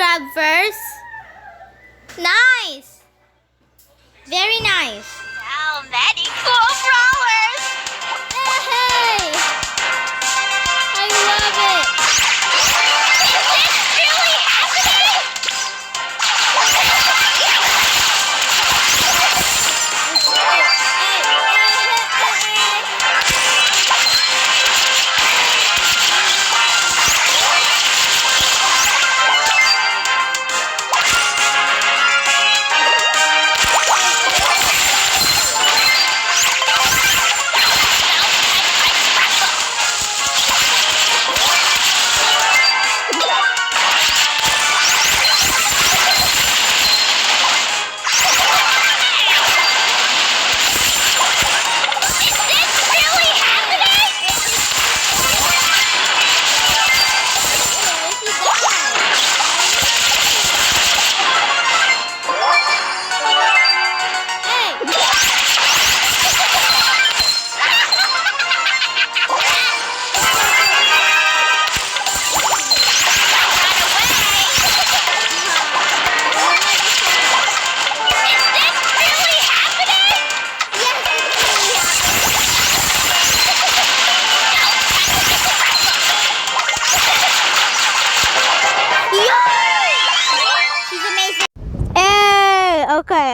grab first. Nice. Very nice. How many cool brawlers! Hey! I love it. Is this really happening?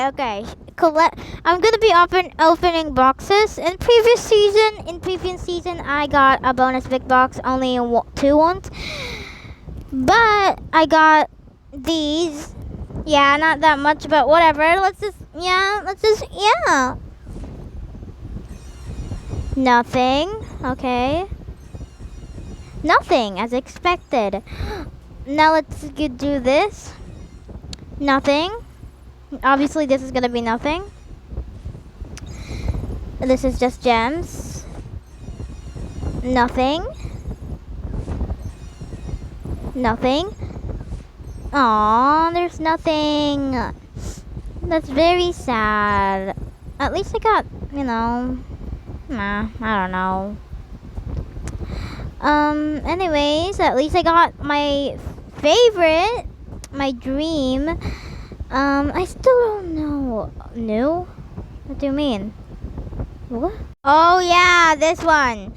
Okay. Collect. I'm gonna be opening boxes. In previous season, I got a bonus big box, only two ones. But I got these. Yeah, not that much, but whatever. Yeah. Nothing. Okay. Nothing, as expected. Now let's do this. Nothing. Obviously, this is gonna be nothing. This is just gems. Nothing. Nothing. Aww, there's nothing. That's very sad. At least I got, I don't know. Anyways, at least I got my favorite, my dream. I still don't know. New? What do you mean? What? Oh yeah, this one.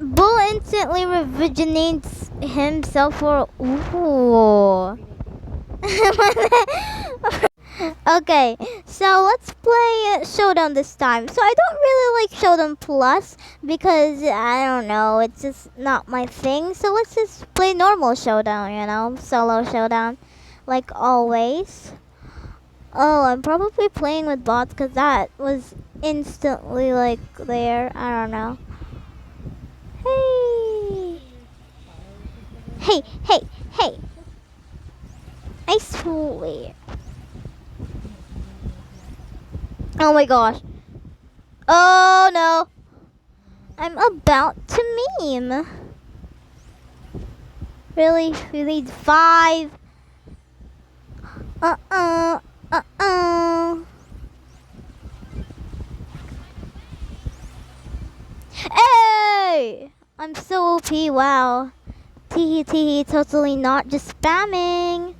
Bull instantly rejuvenates himself for ooh. Okay, so let's play Showdown this time. So I don't really like Showdown Plus because I don't know, it's just not my thing. So let's just play normal Showdown, solo Showdown, like always. Oh, I'm probably playing with bots because that was instantly like there. I don't know. Hey. I swear. Oh my gosh. Oh no. I'm about to meme. Really? We need 5. Hey! I'm so OP, wow. Teehee, totally not just spamming.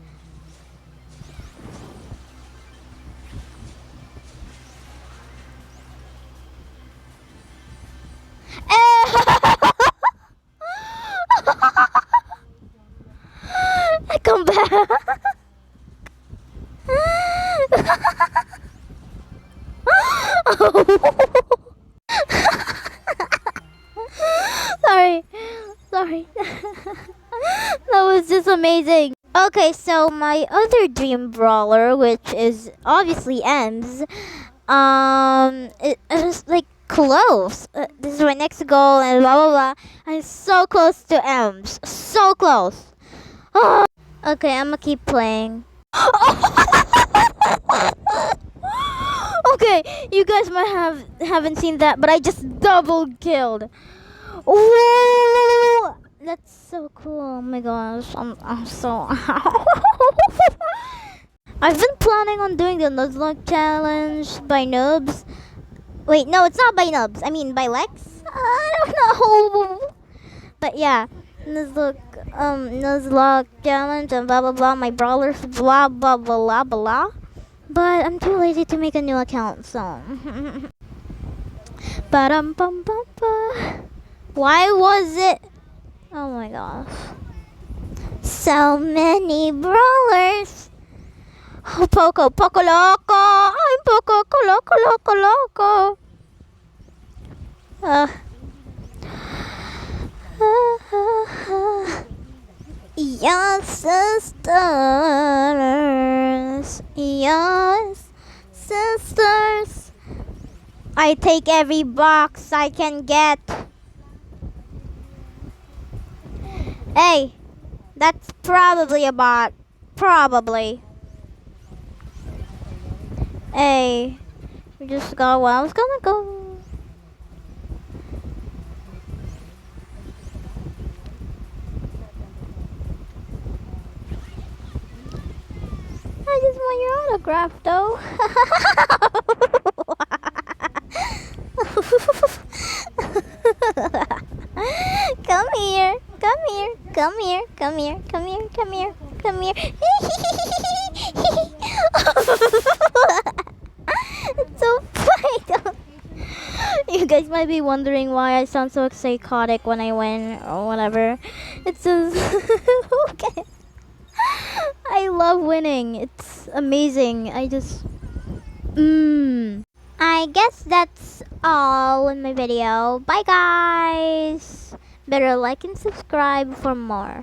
I come back. Sorry. That was just amazing. Okay, so my other dream brawler, which is obviously Ems, it was like close. This is my next goal and blah blah blah. I'm so close to Ems. So close. Okay, I'm gonna keep playing. Okay, you guys might haven't seen that, but I just double killed. Whoa! That's so cool. Oh my gosh, I'm so. I've been planning on doing the Nuzlocke challenge by Noobs. Wait, no, it's not by Noobs. I mean by Lex. I don't know. But yeah, Nuzlocke challenge and blah blah blah. My brawlers blah blah blah blah. But I'm too lazy to make a new account, so. Ba-dum bum bum ba. Why was it? Oh my gosh. So many brawlers. Oh, Poco Loco. I'm Poco Loco. Yes, sisters. Yes, sisters. I take every box I can get. Hey, that's probably a bot. Probably. Hey, we just got where I was gonna go. I just want your autograph, though. Come here. It's so funny. You guys might be wondering why I sound so psychotic when I win or whatever. It's just okay. I love winning. It's amazing. I guess that's all in my video. Bye guys. Better like and subscribe for more.